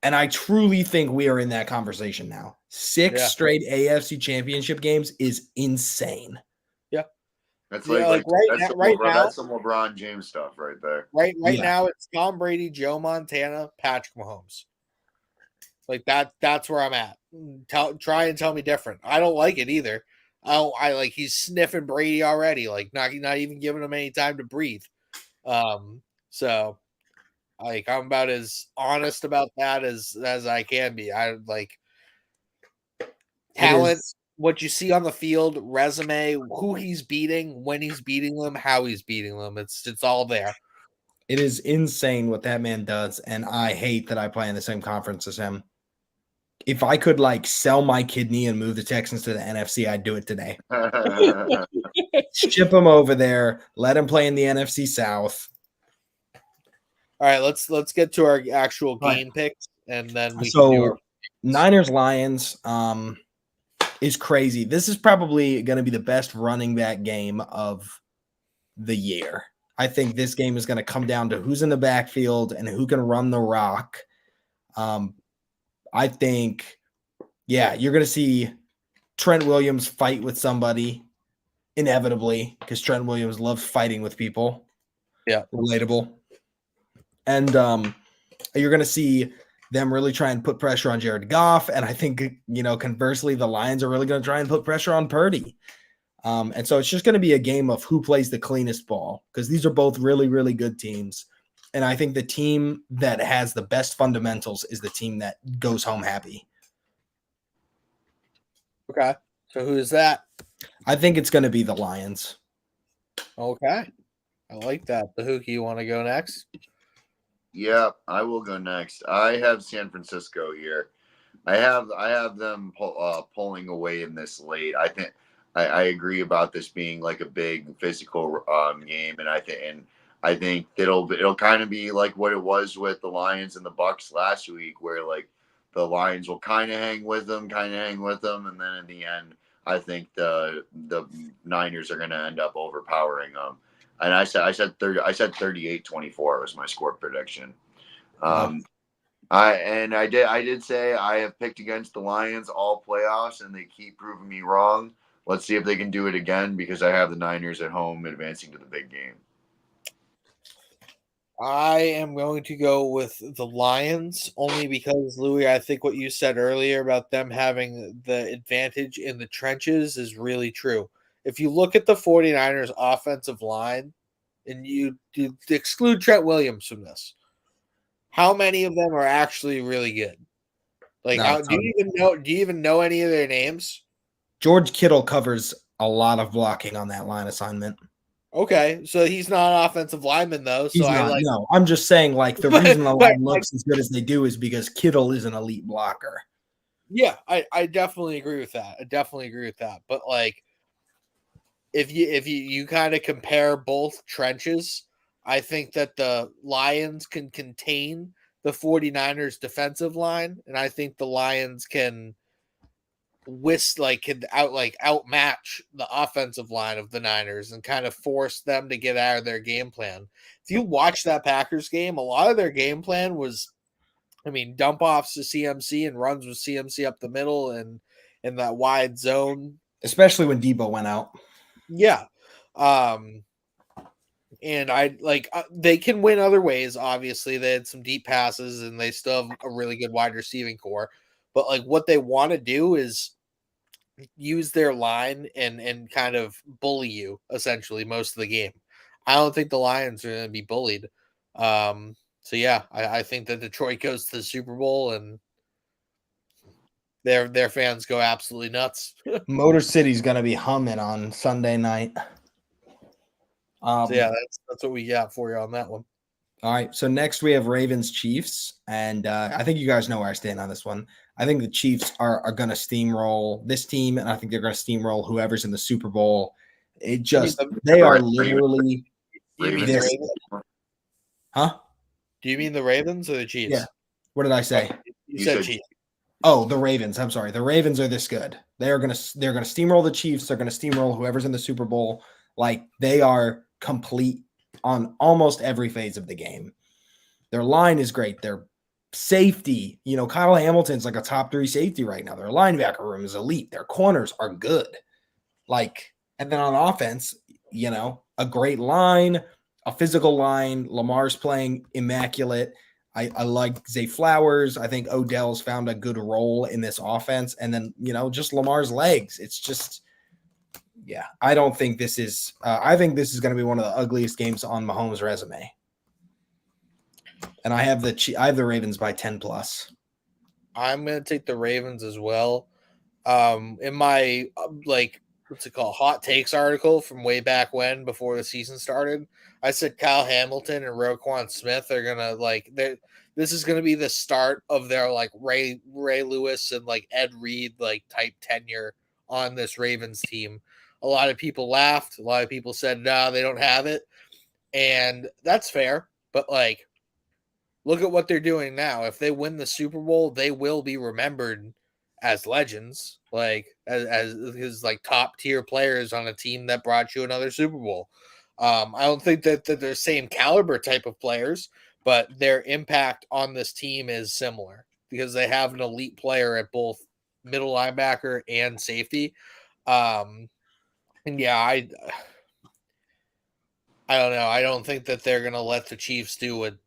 A: and I truly think we are in that conversation now. 6 straight AFC Championship games is insane.
B: Yeah.
C: That's right now. That's some LeBron James stuff right there.
B: Right now, it's Tom Brady, Joe Montana, Patrick Mahomes. Like that's where I'm at. Try and tell me different. I don't like it either. I like he's sniffing Brady already. Like not even giving him any time to breathe. So like I'm about as honest about that as I can be. I like talent, what you see on the field, resume, who he's beating, when he's beating them, how he's beating them. It's all there.
A: It is insane what that man does, and I hate that I play in the same conference as him. If I could like sell my kidney and move the Texans to the NFC, I'd do it today. Ship him over there, let him play in the NFC South.
B: All right, let's get to our actual game picks, and then we can do our
A: Niners Lions is crazy. This is probably going to be the best running back game of the year. I think this game is going to come down to who's in the backfield and who can run the rock. I think, you're going to see Trent Williams fight with somebody inevitably because Trent Williams loves fighting with people.
B: Yeah.
A: Relatable. And you're going to see them really try and put pressure on Jared Goff. And I think, conversely, the Lions are really going to try and put pressure on Purdy. And so it's just going to be a game of who plays the cleanest ball because these are both really, really good teams. And I think the team that has the best fundamentals is the team that goes home happy.
B: Okay. So who is that?
A: I think it's going to be the Lions.
B: Okay. I like that. Bahookie, you want to go next?
C: Yeah, I will go next. I have San Francisco here. I have them pulling away in this late. I think I agree about this being like a big physical game, and I think it'll kind of be like what it was with the Lions and the Bucks last week, where like the Lions will kind of hang with them, and then in the end, I think the Niners are going to end up overpowering them. And I said 38-24 was my score prediction. I did say I have picked against the Lions all playoffs, and they keep proving me wrong. Let's see if they can do it again because I have the Niners at home advancing to the big game.
B: I am going to go with the Lions only because, Louie, I think what you said earlier about them having the advantage in the trenches is really true. If you look at the 49ers offensive line and you exclude Trent Williams from this, how many of them are actually really good? Like,
A: No,
B: do you even know any of their names?
A: George Kittle covers a lot of blocking on that line assignment.
B: Okay, so he's not an offensive lineman though. So
A: He's
B: I
A: not.
B: like.
A: No, I'm just saying, like, the
B: But,
A: reason the
B: but
A: line looks as good as they do is because Kittle is an elite blocker.
B: yeah, I definitely agree with that. I definitely agree with that. But like, if you kind of compare both trenches, I think that the Lions can contain the 49ers defensive line, and I think the Lions can outmatch the offensive line of the Niners and kind of force them to get out of their game plan. If you watch that Packers game, a lot of their game plan was, I mean, dump offs to CMC and runs with CMC up the middle and in that wide zone.
A: Especially when Debo went out.
B: Yeah. And they can win other ways. Obviously, they had some deep passes and they still have a really good wide receiving core. But like what they want to do is use their line and kind of bully you essentially most of the game. I don't think the Lions are going to be bullied. So yeah, I think that Detroit goes to the Super Bowl and their fans go absolutely nuts.
A: Motor City's going to be humming on Sunday night.
B: So yeah, that's what we got for you on that one.
A: All right. So next we have Ravens Chiefs. And I think you guys know where I stand on this one. I think the Chiefs are going to steamroll this team, and I think they're going to steamroll whoever's in the Super Bowl. It just, they are literally.
B: Do you mean the Ravens?
A: Huh?
B: Do you mean the Ravens or the Chiefs?
A: Yeah. What did I say?
B: You said Chiefs.
A: Oh, the Ravens. I'm sorry. The Ravens are this good. They're gonna steamroll the Chiefs. They're gonna steamroll whoever's in the Super Bowl. Like, they are complete on almost every phase of the game. Their line is great. Their safety, Kyle Hamilton's like a top 3 safety right now. Their linebacker room is elite. Their corners are good. Like, and then on offense, a great line, a physical line. Lamar's playing immaculate. I like Zay Flowers. I think Odell's found a good role in this offense. And then, just Lamar's legs. It's just, yeah, I don't think this is I think this is going to be one of the ugliest games on Mahomes' resume. And I have the Ravens by 10 plus.
B: I'm going to take the Ravens as well. In my what's it called, hot takes article from way back when, before the season started, I said Kyle Hamilton and Roquan Smith are gonna this is gonna be the start of their like Ray Lewis and like Ed Reed type tenure on this Ravens team. A lot of people laughed. A lot of people said, no, they don't have it. And that's fair. But look at what they're doing now. If they win the Super Bowl, they will be remembered as legends, as his top tier players on a team that brought you another Super Bowl. I don't think that they're the same caliber type of players, but their impact on this team is similar because they have an elite player at both middle linebacker and safety. And yeah, I don't know. I don't think that they're gonna let the Chiefs do what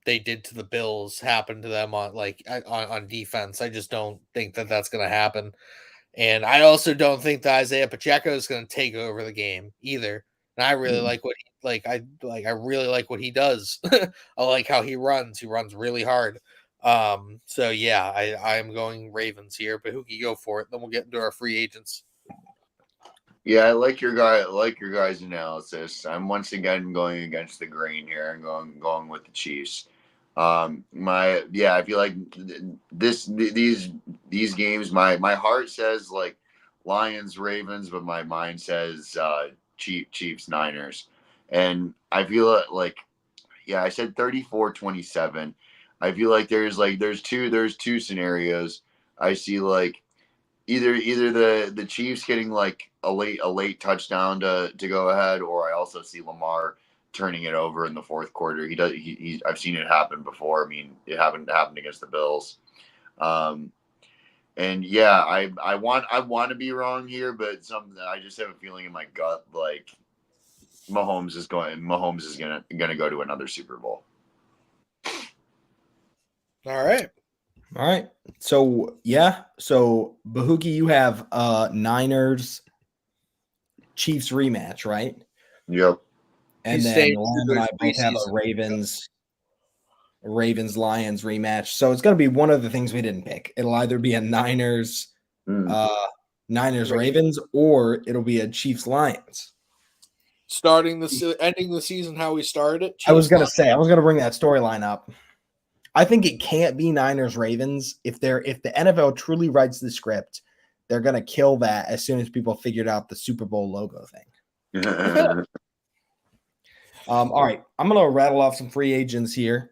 B: they did to the Bills happen to them on defense. I just don't think that that's going to happen. And I also don't think that Isaiah Pacheco is going to take over the game either. And I really I really like what he does. I like how he runs. He runs really hard. So yeah, I am going Ravens here, but who can go for it? Then we'll get into our free agents.
C: Yeah, I like your guys' analysis. I'm once again going against the grain here and going with the Chiefs. I feel like these games, my heart says Lions, Ravens, but my mind says Chiefs, Niners. And I feel I said 34-27. I feel like there's two scenarios. I see either the Chiefs getting a late touchdown to go ahead, or I also see Lamar turning it over in the fourth quarter. I've seen it happen before. I mean, it happened against the Bills. And yeah, I want to be wrong here, but I just have a feeling in my gut Mahomes is gonna go to another Super Bowl.
B: All right.
A: So Bahookie, you have Niners Chiefs rematch, right?
C: Yep.
A: And then Lamb and I both have a Ravens Ravens Lions rematch. So it's going to be one of the things we didn't pick. It'll either be a Niners Ravens, or it'll be a Chiefs Lions.
B: Ending the season how we started it.
A: I was going to bring that storyline up. I think it can't be Niners Ravens. If the NFL truly writes the script, they're going to kill that as soon as people figured out the Super Bowl logo thing. All right, I'm going to rattle off some free agents here.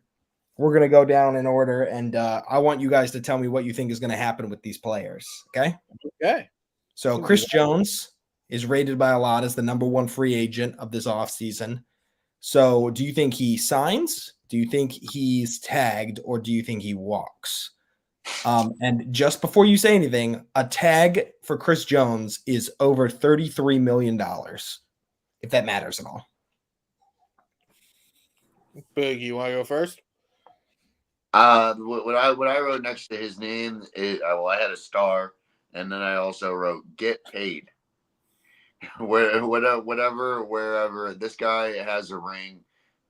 A: We're going to go down in order, and I want you guys to tell me what you think is going to happen with these players, okay?
B: Okay.
A: So Chris Jones is rated by a lot as the number one free agent of this offseason. So do you think he signs? Do you think he's tagged, or do you think he walks? And just before you say anything, a tag for Chris Jones is over $33 million, if that matters at all.
B: Big, you want to go first?
C: What I wrote next to his name is I had a star, and then I also wrote "get paid." Wherever this guy has a ring,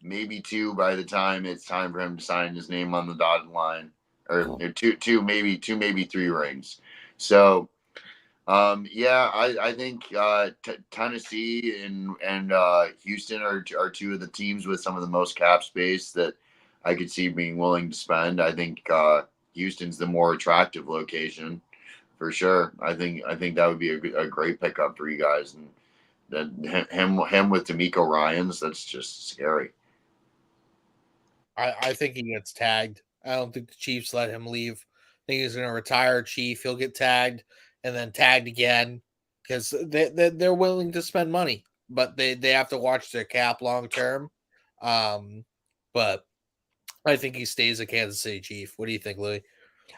C: maybe two by the time it's time for him to sign his name on the dotted line, or two, maybe three rings. So, I think Tennessee and Houston are two of the teams with some of the most cap space that I could see being willing to spend. I think Houston's the more attractive location for sure. I think that would be a great pickup for you guys, and then him with D'Amico Ryans, that's just scary.
B: I think he gets tagged. I don't think the Chiefs let him leave. I think he's going to retire Chief. He'll get tagged and then tagged again because they're willing to spend money, but they have to watch their cap long term. But I think he stays a Kansas City Chief. What do you think, Louie?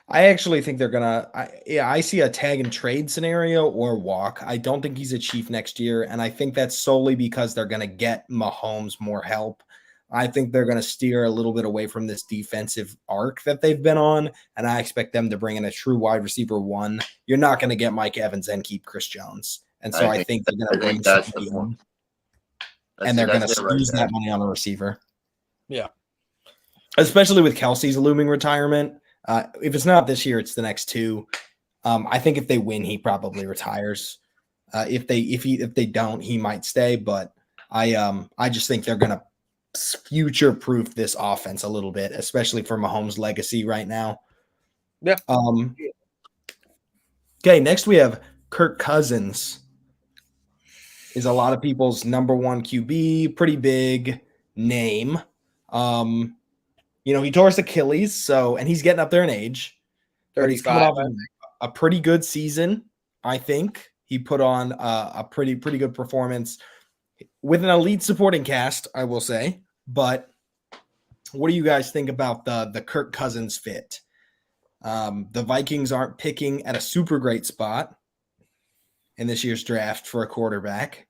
A: I actually think they're gonna. I see a tag and trade scenario or walk. I don't think he's a Chief next year, and I think that's solely because they're gonna get Mahomes more help. I think they're gonna steer a little bit away from this defensive arc that they've been on, and I expect them to bring in a true wide receiver one. You're not gonna get Mike Evans and keep Chris Jones, and so I think they're gonna bring somebody in, and they're gonna use that money on the receiver.
B: Yeah,
A: especially with Kelsey's looming retirement. If it's not this year, it's the next two. I think if they win, he probably retires. If they don't, he might stay. But I just think they're gonna future proof this offense a little bit, especially for Mahomes' legacy right now.
B: Yeah.
A: Okay, next we have Kirk Cousins. Is a lot of people's number one QB, pretty big name. He tore his Achilles, and he's getting up there in age. But he's coming off a pretty good season, I think. He put on a pretty good performance with an elite supporting cast, I will say. But what do you guys think about the Kirk Cousins fit? The Vikings aren't picking at a super great spot in this year's draft for a quarterback.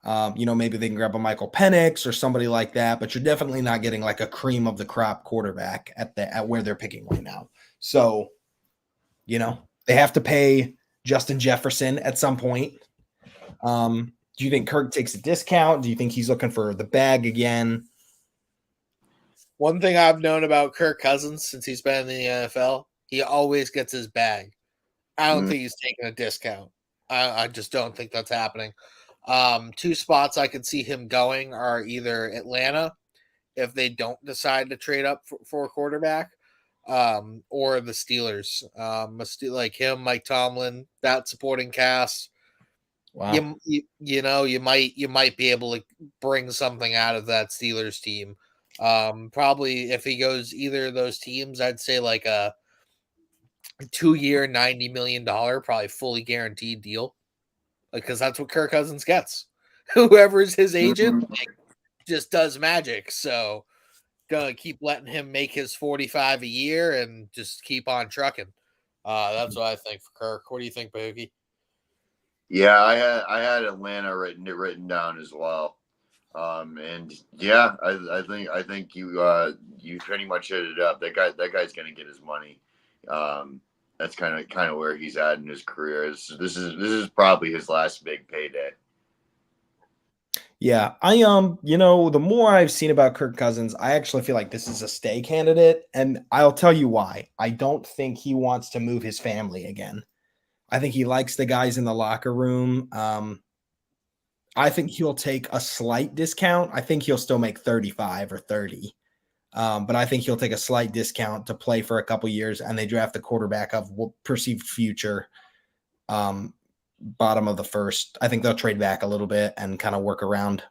A: Maybe they can grab a Michael Penix or somebody like that, but you're definitely not getting like a cream of the crop quarterback at where they're picking right now. So, they have to pay Justin Jefferson at some point. Do you think Kirk takes a discount? Do you think he's looking for the bag again?
B: One thing I've known about Kirk Cousins since he's been in the NFL, he always gets his bag. I don't think he's taking a discount. I just don't think that's happening. Two spots I could see him going are either Atlanta, if they don't decide to trade up for a quarterback, or the Steelers. Like him, Mike Tomlin, that supporting cast.
A: Wow.
B: You might be able to bring something out of that Steelers team. Probably if he goes either of those teams, I'd say like a 2-year, $90 million, probably fully guaranteed deal. Because that's what Kirk Cousins gets. Whoever's his agent just does magic. So gonna keep letting him make his 45 a year and just keep on trucking. That's what I think for Kirk. What do you think, Bahookie?
C: Yeah, I had Atlanta written down as well. And yeah, I think you pretty much hit it up. That guy's gonna get his money. That's kind of where he's at in his career. This is probably his last big payday.
A: Yeah, the more I've seen about Kirk Cousins, I actually feel like this is a stay candidate, and I'll tell you why. I don't think he wants to move his family again. I think he likes the guys in the locker room. I think he'll take a slight discount. I think he'll still make 35 or 30. But I think he'll take a slight discount to play for a couple years, and they draft the quarterback of perceived future, bottom of the first. I think they'll trade back a little bit and kind of work around.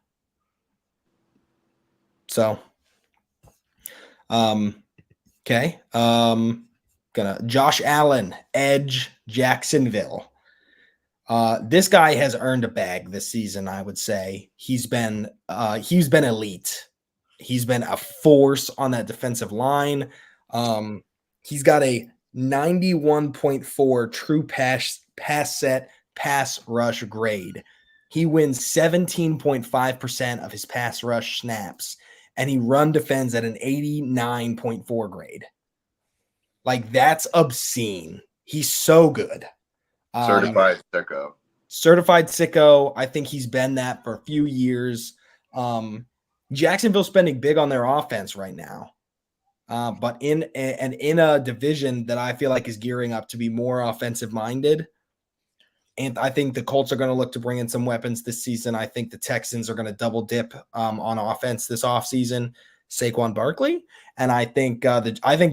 A: So, okay. Josh Allen, edge, Jacksonville. This guy has earned a bag this season, I would say. He's been elite. He's been a force on that defensive line. He's got a 91.4 true pass set pass rush grade. He wins 17.5% of his pass rush snaps, and he run defends at an 89.4 grade. Like, that's obscene. He's so good.
C: Certified sicko.
A: Certified sicko. I think he's been that for a few years. Jacksonville's spending big on their offense right now. But in a division that I feel like is gearing up to be more offensive minded. And I think the Colts are going to look to bring in some weapons this season. I think the Texans are going to double dip on offense this offseason. Saquon Barkley. And I think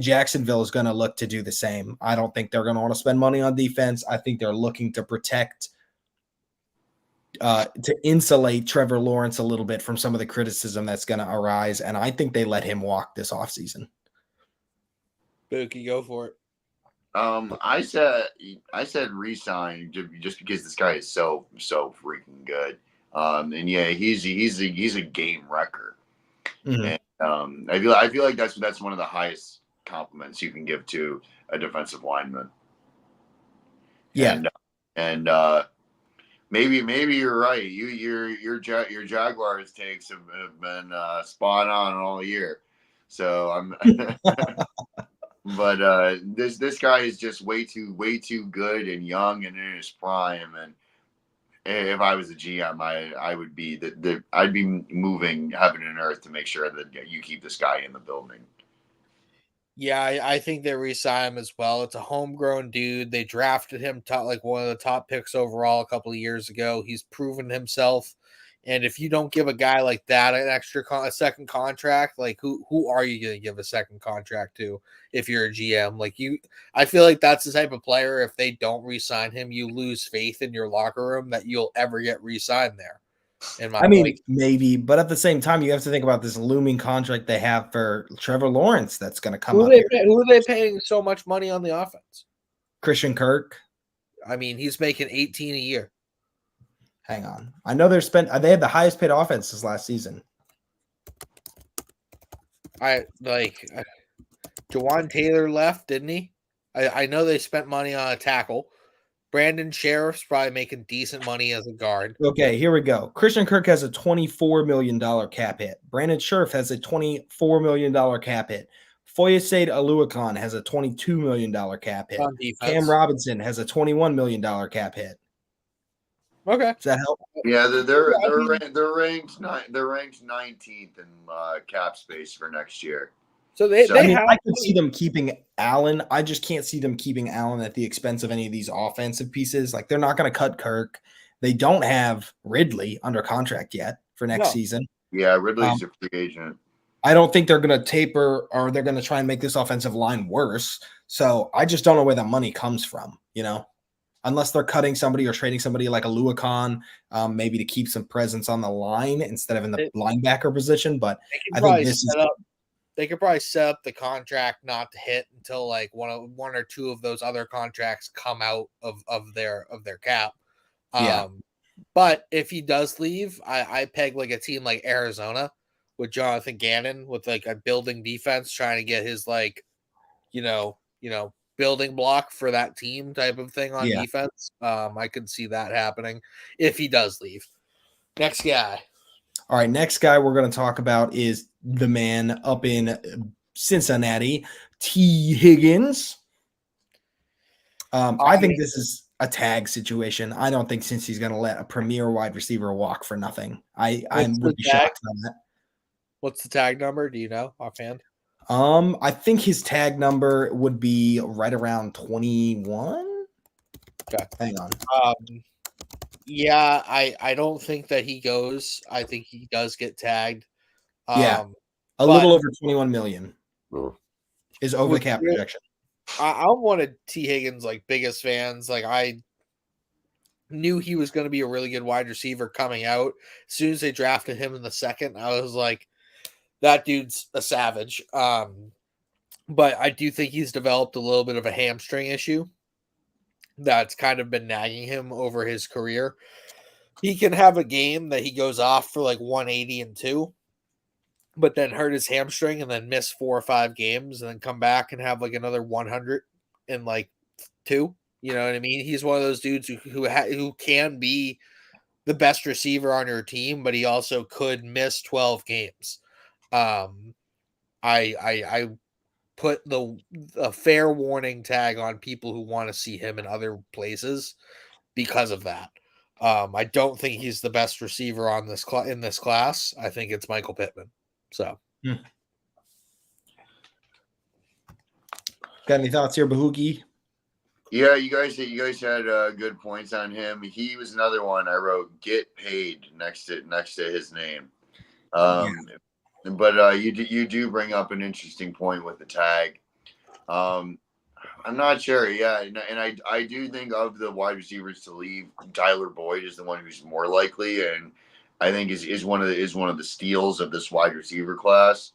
A: Jacksonville is going to look to do the same. I don't think they're going to want to spend money on defense. I think they're looking to protect, to insulate Trevor Lawrence a little bit from some of the criticism that's going to arise. And I think they let him walk this offseason.
B: Bahookie, go for it.
C: I said resign just because this guy is so freaking good. And yeah, he's a game wrecker.
A: Mm-hmm.
C: And I feel like that's one of the highest compliments you can give to a defensive lineman.
A: Yeah.
C: And maybe you're right. Your Jaguars takes have been spot on all year. So I'm but this guy is just way too good and young and in his prime. And if I was a GM, I would be I'd be moving heaven and earth to make sure that you keep this guy in the building.
B: Yeah, I think they re-sign him as well. It's a homegrown dude. They drafted him like one of the top picks overall a couple of years ago. He's proven himself. And if you don't give a guy like that a second contract, like who are you going to give a second contract to if you're a GM? I feel like that's the type of player, if they don't re-sign him, you lose faith in your locker room that you'll ever get re-signed there.
A: Maybe, but at the same time, you have to think about this looming contract they have for Trevor Lawrence that's going to come up.
B: Who are they paying so much money on the offense?
A: Christian Kirk.
B: I mean, he's making $18 a year.
A: Hang on. I know they had the highest paid offenses last season.
B: Jawan Taylor left, didn't he? I know they spent money on a tackle. Brandon Sheriff's probably making decent money as a guard.
A: Okay, here we go. Christian Kirk has a $24 million cap hit. Brandon Sheriff has a $24 million cap hit. Foyesade Aluakon has a $22 million cap hit. Cam Robinson has a $21 million cap hit.
B: Okay,
A: does that help?
C: Yeah, they're ranked 19th in cap space for next year.
A: I can see them keeping Allen. I just can't see them keeping Allen at the expense of any of these offensive pieces. Like, they're not going to cut Kirk. They don't have Ridley under contract yet for next season.
C: Yeah, Ridley's a free agent.
A: I don't think they're going to taper or they're going to try and make this offensive line worse. So I just don't know where the money comes from, unless they're cutting somebody or trading somebody like a Louie, maybe to keep some presence on the line instead of in the linebacker position. But I think
B: they could probably set up the contract not to hit until like one or two of those other contracts come out of their cap. But if he does leave, I peg like a team like Arizona with Jonathan Gannon with like a building defense trying to get his building block for that team type of thing on defense. I could see that happening if he does leave. Next guy.
A: All right, next guy we're going to talk about is the man up in Cincinnati, T. Higgins. I think this a tag situation. I don't think since he's going to let a premier wide receiver walk for nothing. I
B: What's
A: would
B: the
A: be
B: tag?
A: shocked on that.
B: What's the tag number? Do you know offhand?
A: I think his tag number would be right around 21.
B: Okay.
A: Hang on.
B: Yeah, I don't think that he goes. I think he does get tagged.
A: Yeah. A
B: but
A: little over 21 million is over the
B: with
A: cap
B: real-
A: projection.
B: I'm one of T. Higgins' like biggest fans. Like I knew he was going to be a really good wide receiver coming out. As soon as they drafted him in the second, I was like, that dude's a savage. But I do think he's developed a little bit of a hamstring issue that's kind of been nagging him over his career. He can have a game that he goes off for like 180 and 2, but then hurt his hamstring and then miss 4 or 5 games and then come back and have like another 100 and like 2. You know what I mean? He's one of those dudes who can be the best receiver on your team, but he also could miss 12 games. I put a fair warning tag on people who want to see him in other places because of that. I don't think he's the best receiver on this in this class. I think it's Michael Pittman. So,
A: Got any thoughts here, Bahookie?
C: Yeah, you guys had good points on him. He was another one I wrote get paid next to his name. But you do bring up an interesting point with the tag. I'm not sure. Yeah, and I do think of the wide receivers to leave, Tyler Boyd is the one who's more likely, and I think is one of the steals of this wide receiver class.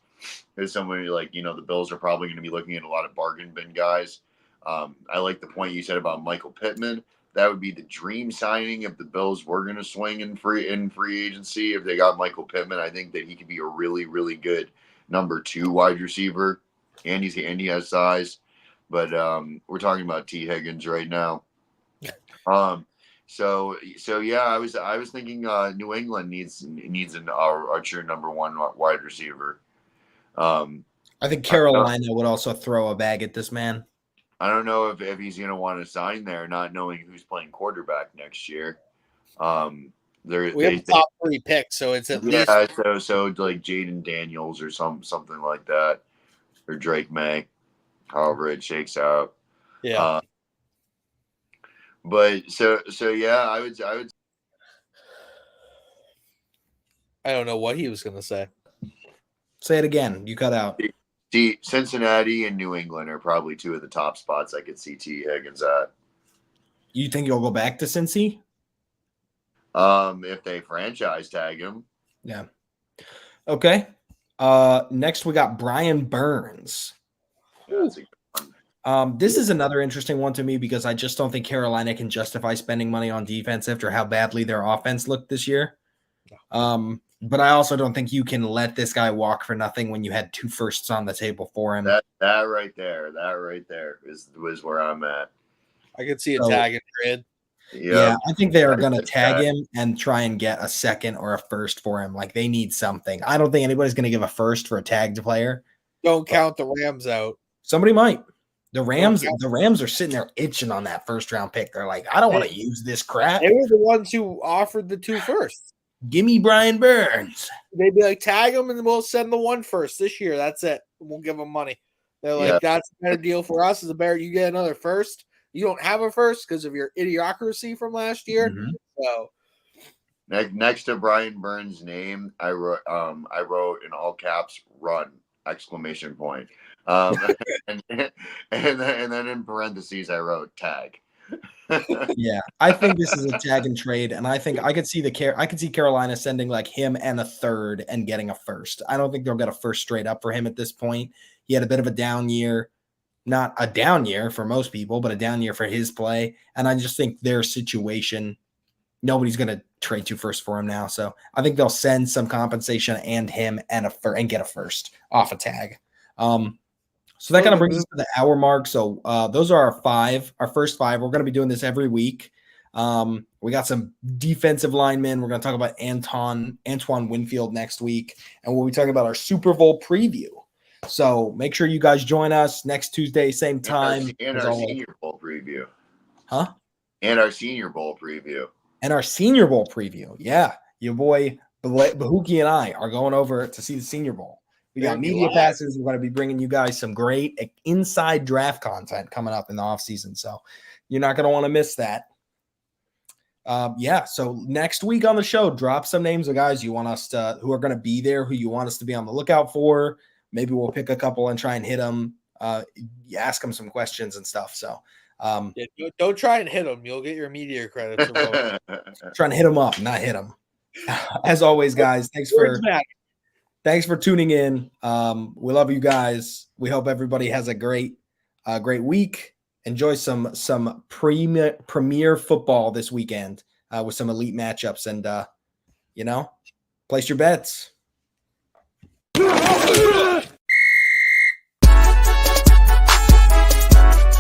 C: There's somebody like the Bills are probably going to be looking at a lot of bargain bin guys. I like the point you said about Michael Pittman. That would be the dream signing if the Bills were going to swing in free agency. If they got Michael Pittman, I think that he could be a really, really good number 2 wide receiver, and he has size. But we're talking about T. Higgins right now. So yeah, I was thinking New England needs a true number 1 wide receiver.
A: I think Carolina would also throw a bag at this man.
C: I don't know if he's going to want to sign there, not knowing who's playing quarterback next year.
B: We have top 3 picks, so it's at least
C: so like Jaden Daniels or something like that, or Drake May, however it shakes out.
B: Yeah.
C: But so yeah, I would.
B: I don't know what he was going to say.
A: Say it again. You cut out.
C: Cincinnati and New England are probably 2 of the top spots I could see T. Higgins at.
A: You think you'll go back to Cincy?
C: If they franchise tag him.
A: Yeah. Okay. Next we got Brian Burns.
C: That's a good one.
A: This is another interesting one to me because I just don't think Carolina can justify spending money on defense after how badly their offense looked this year. But I also don't think you can let this guy walk for nothing when you had 2 firsts on the table for him.
C: That right there was where I'm at.
B: I could see a tag and trade.
A: Yeah, I think they are going to tag him and try and get a second or a first for him. Like they need something. I don't think anybody's going to give a first for a tagged player.
B: Don't count the Rams out.
A: Somebody might. The Rams are sitting there itching on that first round pick. They're like, I don't want to use this crap.
B: They were the ones who offered the 2 firsts.
A: Give me Brian Burns.
B: They'd be like, tag him and we'll send the 1 first this year. That's it. We'll give them money. They're like, that's a better deal for us. Is a better you get another first. You don't have a first because of your idiocracy from last year.
A: Mm-hmm.
B: So
C: next to Brian Burns' name, I wrote in all caps "run!" ! And then in parentheses I wrote tag.
A: Yeah, I think this is a tag and trade, and I think I could see Carolina sending like him and a third and getting a first. I don't think they'll get a first straight up for him at this point. He had a bit of a down year. Not a down year for most people, but a down year for his play. And I just think their situation, nobody's going to trade 2 firsts for him now. So I think they'll send some compensation and him and get a first off a tag. So that kind of brings us to the hour mark. So those are our first 5. We're going to be doing this every week. We got some defensive linemen. We're going to talk about Antoine Winfield next week. And we'll be talking about our Super Bowl preview. So make sure you guys join us next Tuesday, same time.
C: And our Senior Bowl preview.
A: Huh?
C: And our Senior Bowl preview.
A: And our Senior Bowl preview. Yeah. Your boy Bahookie and I are going over to see the Senior Bowl. We got media passes. We're going to be bringing you guys some great inside draft content coming up in the offseason. So you're not going to want to miss that. So next week on the show, drop some names of guys you want us to, who are going to be there, who you want us to be on the lookout for. Maybe we'll pick a couple and try and hit them, ask them some questions and stuff. So
B: don't try and hit them. You'll get your media credits.
A: Trying to hit them up, not hit them. As always, guys, thanks for tuning in. We love you guys. We hope everybody has a great week. Enjoy some premier football this weekend with some elite matchups, and place your bets.